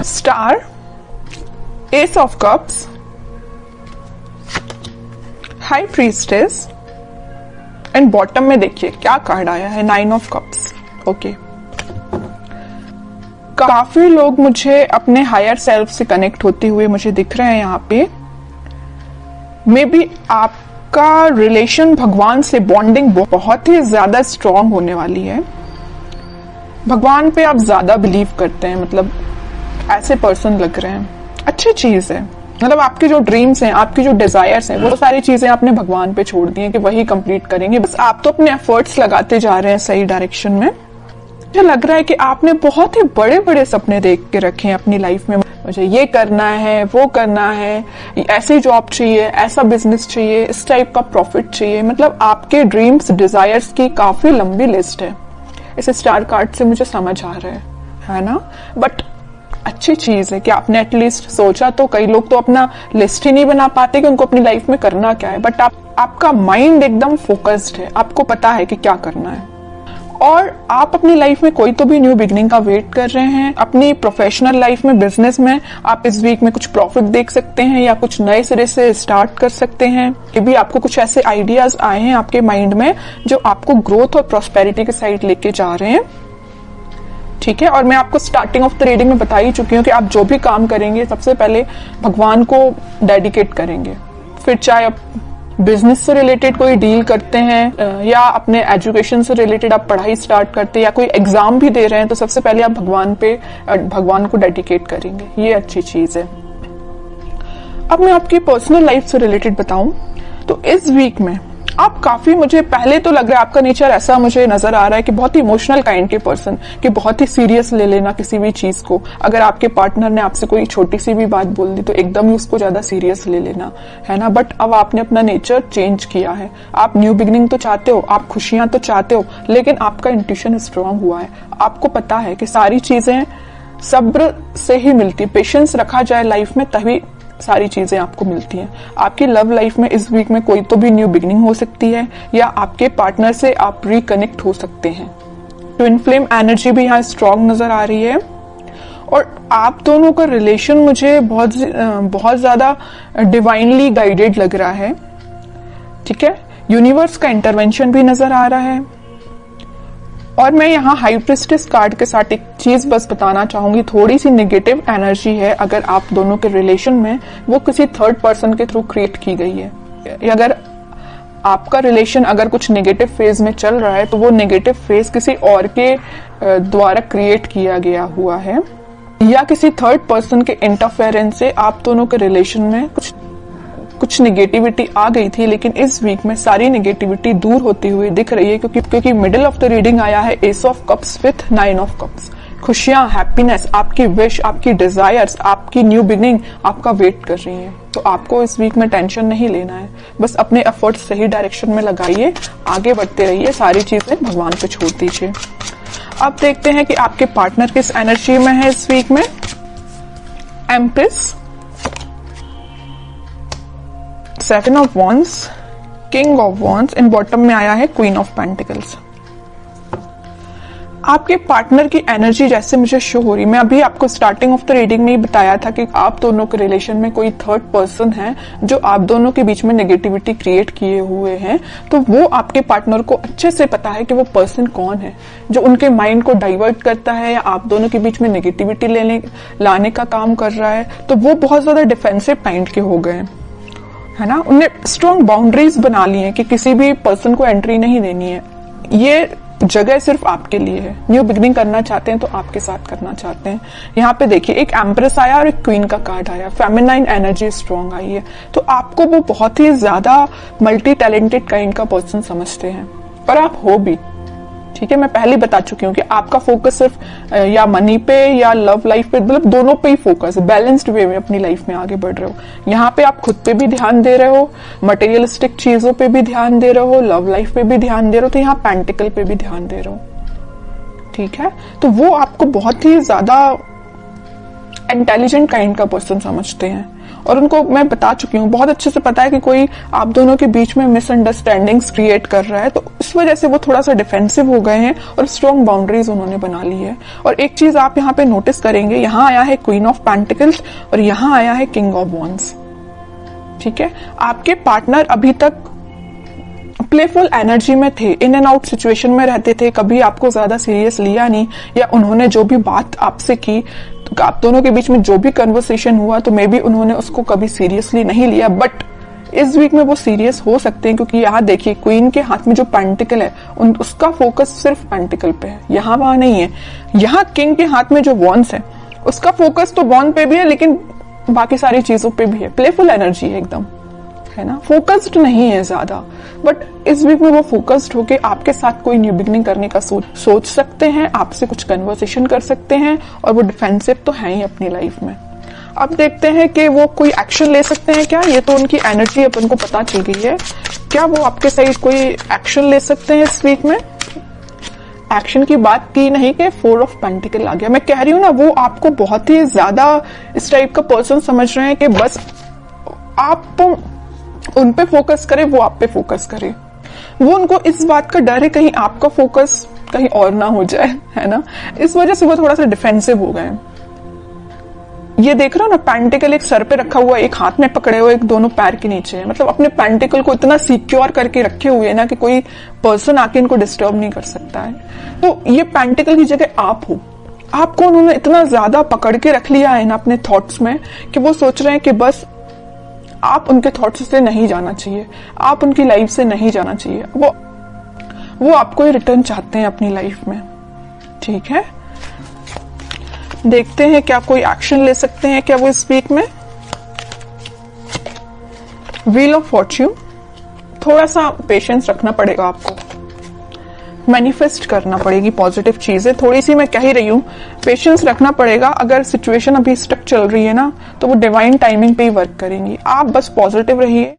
Star, S of cups, high priestess and bottom में देखिए क्या कार्ड आया है, 9 ऑफ कप्स। ओके, काफी लोग मुझे अपने हायर सेल्फ से कनेक्ट होते हुए मुझे दिख रहे हैं यहाँ पे। मे बी आपका रिलेशन भगवान से बॉन्डिंग बहुत ही ज्यादा स्ट्रांग होने वाली है। भगवान पे आप ज्यादा बिलीव करते हैं, मतलब ऐसे पर्सन लग रहे हैं। अच्छी चीज है, मतलब आपके जो ड्रीम्स हैं, आपकी जो डिजायर्स हैं, वो सारी चीजें आपने भगवान पे छोड़ दी हैं कि वही कंप्लीट करेंगे। बस आप तो अपने एफर्ट्स लगाते जा रहे हैं सही डायरेक्शन में। मुझे लग रहा है कि आपने बहुत ही बड़े बड़े सपने देख के रखे हैं अपनी लाइफ में। मुझे ये करना है, वो करना है, ऐसी जॉब चाहिए, ऐसा बिजनेस चाहिए, इस टाइप का प्रॉफिट चाहिए। मतलब आपके ड्रीम्स, डिजायर्स की काफी लंबी लिस्ट है। इसे स्टार कार्ड से मुझे समझ आ रहा है ना। बट अच्छी चीज है कि आपने एटलीस्ट सोचा। तो कई लोग तो अपना लिस्ट ही नहीं बना पाते कि उनको अपनी लाइफ में करना क्या है। बट आपका माइंड एकदम फोकस्ड है, आपको पता है कि क्या करना है। और आप अपनी लाइफ में कोई तो भी न्यू बिगनिंग का वेट कर रहे हैं। अपनी प्रोफेशनल लाइफ में, बिजनेस में आप इस वीक में कुछ प्रॉफिट देख सकते हैं या कुछ नए सिरे से स्टार्ट कर सकते हैं। ये भी आपको कुछ ऐसे आइडियाज आए हैं आपके माइंड में जो आपको ग्रोथ और प्रॉस्पेरिटी के साइड लेके जा रहे हैं। ठीक है, और मैं आपको स्टार्टिंग ऑफ द रीडिंग में बता ही चुकी हूँ कि आप जो भी काम करेंगे सबसे पहले भगवान को डेडिकेट करेंगे। फिर चाहे आप बिजनेस से रिलेटेड कोई डील करते हैं या अपने एजुकेशन से रिलेटेड आप पढ़ाई स्टार्ट करते हैं या कोई एग्जाम भी दे रहे हैं, तो सबसे पहले आप भगवान को डेडिकेट करेंगे। ये अच्छी चीज है। अब मैं आपकी पर्सनल लाइफ से रिलेटेड बताऊं तो इस वीक में आप काफी, मुझे पहले तो लग रहा है आपका नेचर ऐसा मुझे नजर आ रहा है कि बहुत ही इमोशनल काइंड के पर्सन, कि बहुत ही सीरियस ले लेना किसी भी चीज को। अगर आपके पार्टनर ने आपसे कोई छोटी सी भी बात बोल दी तो एकदम ही उसको ज्यादा सीरियस ले लेना, है ना। बट अब आपने अपना नेचर चेंज किया है। आप न्यू बिगनिंग तो चाहते हो, आप खुशियां तो चाहते हो, लेकिन आपका इंट्यूशन स्ट्रांग हुआ है। आपको पता है कि सारी चीजें सब्र से ही मिलती, पेशेंस रखा जाए लाइफ में तभी सारी चीजें आपको मिलती हैं। आपकी लव लाइफ में इस वीक में कोई तो भी न्यू बिगनिंग हो सकती है या आपके पार्टनर से आप रिकनेक्ट हो सकते हैं। ट्विन फ्लेम एनर्जी भी यहाँ स्ट्रांग नजर आ रही है। और आप दोनों का रिलेशन मुझे बहुत ज्यादा डिवाइनली गाइडेड लग रहा है। ठीक है, यूनिवर्स का इंटरवेंशन भी नजर आ रहा है। और मैं यहाँ हाई प्रीस्टेस कार्ड के साथ एक चीज बस बताना चाहूंगी, थोड़ी सी नेगेटिव एनर्जी है अगर आप दोनों के रिलेशन में, वो किसी थर्ड पर्सन के थ्रू क्रिएट की गई है। अगर आपका रिलेशन अगर कुछ नेगेटिव फेज में चल रहा है तो वो नेगेटिव फेज किसी और के द्वारा क्रिएट किया गया हुआ है या किसी थर्ड पर्सन के इंटरफेरेंस से आप दोनों के रिलेशन में कुछ नेगेटिविटी आ गई थी। लेकिन इस वीक में सारी नेगेटिविटी दूर होती हुई दिख रही है क्योंकि मिडिल ऑफ द रीडिंग आया है S of cups with 9 of cups. खुशियां, हैप्पीनेस, आपकी विश, आपकी डिजायर्स, आपकी न्यू बिगनिंग आपका वेट कर रही है। तो आपको इस वीक में टेंशन नहीं लेना है, बस अपने एफर्ट्स सही डायरेक्शन में लगाइए, आगे बढ़ते रहिए, सारी चीजें भगवान पे छोड़ दीजिए। अब देखते हैं कि आपके पार्टनर किस एनर्जी में है इस वीक में। Empress, 7 of wands, king of wands and bottom में आया है क्वीन ऑफ पेंटिकल्स। आपके पार्टनर की एनर्जी जैसे मुझे शो हो रही, मैं अभी आपको स्टार्टिंग ऑफ द रीडिंग में ही बताया था कि आप दोनों के रिलेशन में कोई थर्ड पर्सन है जो आप दोनों के बीच में नेगेटिविटी क्रिएट किए हुए हैं। तो वो आपके पार्टनर को अच्छे से पता है कि वो पर्सन कौन है जो उनके माइंड को डाइवर्ट करता है या आप दोनों के बीच में नेगेटिविटी लाने का काम कर रहा है। तो वो बहुत ज्यादा डिफेंसिव काइंड के हो गए, है ना। उन्हें स्ट्रॉन्ग बाउंड्रीज बना ली है कि किसी भी पर्सन को एंट्री नहीं देनी है। ये जगह सिर्फ आपके लिए है। न्यू बिगनिंग करना चाहते हैं तो आपके साथ करना चाहते हैं। यहाँ पे देखिए एक एम्प्रेस आया और एक क्वीन का कार्ड आया, फेमिनाइन एनर्जी स्ट्रॉन्ग आई है। तो आपको वो बहुत ही ज्यादा मल्टी टैलेंटेड काइंड का पर्सन समझते हैं और आप हो भी। ठीक है, मैं पहले बता चुकी हूँ कि आपका फोकस सिर्फ या मनी पे या लव लाइफ पे, मतलब दोनों पे ही फोकस है। बैलेंस्ड वे में अपनी लाइफ में आगे बढ़ रहे हो। यहाँ पे आप खुद पे भी ध्यान दे रहे हो, मटेरियलिस्टिक चीजों पे भी ध्यान दे रहे हो, लव लाइफ पे भी ध्यान दे रहे हो, तो यहाँ पेंटिकल पे भी ध्यान दे रहे हो। ठीक है, तो वो आपको बहुत ही ज्यादा इंटेलिजेंट काइंड का पर्सन समझते हैं और उनको मैं बता चुकी हूँ, बहुत अच्छे से पता है कि कोई आप दोनों के बीच में मिसअंडरस्टैंडिंग्स क्रिएट कर रहा है, तो इस वजह से वो थोड़ा सा डिफेंसिव हो गए हैं और स्ट्रॉन्ग बाउंड्रीज उन्होंने बना ली है। और एक चीज आप यहाँ पे नोटिस करेंगे, यहाँ आया है क्वीन ऑफ पेंटिकल्स और यहाँ आया है किंग ऑफ वॉन्ड्स। ठीक है, आपके पार्टनर अभी तक प्लेफुल एनर्जी में थे, इन एंड आउट सिचुएशन में रहते थे, कभी आपको ज्यादा सीरियस लिया नहीं, या उन्होंने जो भी बात आपसे की, तो आप दोनों के बीच में जो भी कन्वर्सेशन हुआ तो मे बी उन्होंने उसको कभी सीरियसली नहीं लिया। बट इस वीक में वो सीरियस हो सकते हैं, क्योंकि यहाँ देखिए क्वीन के हाथ में जो पेंटिकल है उसका फोकस सिर्फ पेंटिकल पे है, यहाँ वहां नहीं है। यहाँ किंग के हाथ में जो वॉन्ड्स है उसका फोकस तो वॉन्ड पे भी है, लेकिन बाकी सारी चीजों पे भी है। प्लेफुल एनर्जी है एकदम, है ना, फोकस्ड नहीं है ज्यादा। बट इस वीक में वो फोकस्ड होके आपके साथ कोई न्यू बिगनिंग करने का सोच सकते हैं, आपसे कुछ कन्वर्सेशन कर सकते हैं, और वो डिफेंसिव तो है ही अपनी लाइफ में। अब देखते हैं कि वो कोई एक्शन ले सकते हैं क्या। ये तो उनकी एनर्जी अपन को पता चल गई है, क्या वो आपके साइड कोई एक्शन ले सकते हैं इस वीक में। एक्शन की बात की नहीं कि 4 ऑफ पेंटिकल आ गया। मैं कह रही हूं ना, वो आपको बहुत ही ज्यादा इस टाइप का पर्सन समझ रहे हैं कि बस आप उन पे फोकस करें, वो आप पे फोकस करें। वो उनको इस बात का डर है कहीं आपका फोकस कहीं और ना हो जाए, है ना, इस वजह से वो थोड़ा सा डिफेंसिव हो गए। ये देख रहे हो ना, पेंटिकल एक सर पे रखा हुआ, एक हाथ में पकड़े हुए, एक दोनों पैर के नीचे है। मतलब अपने पेंटिकल को इतना सिक्योर करके रखे हुए है ना कि कोई पर्सन आके इनको डिस्टर्ब नहीं कर सकता है। तो ये पेंटिकल की जगह आप हो, आपको उन्होंने इतना ज्यादा पकड़ के रख लिया है ना अपने थॉट्स में कि वो सोच रहे हैं कि बस आप उनके थॉट्स से नहीं जाना चाहिए, आप उनकी लाइफ से नहीं जाना चाहिए। वो आपको ही रिटर्न चाहते हैं अपनी लाइफ में। ठीक है, देखते हैं क्या कोई एक्शन ले सकते हैं क्या वो इस वीक में। व्हील ऑफ फॉर्च्यून, थोड़ा सा पेशेंस रखना पड़ेगा आपको, मैनिफेस्ट करना पड़ेगी पॉजिटिव चीजें। थोड़ी सी मैं कह ही रही हूं, पेशेंस रखना पड़ेगा। अगर सिचुएशन अभी स्टक चल रही है ना, तो वो डिवाइन टाइमिंग पे ही वर्क करेंगी। आप बस पॉजिटिव रहिए।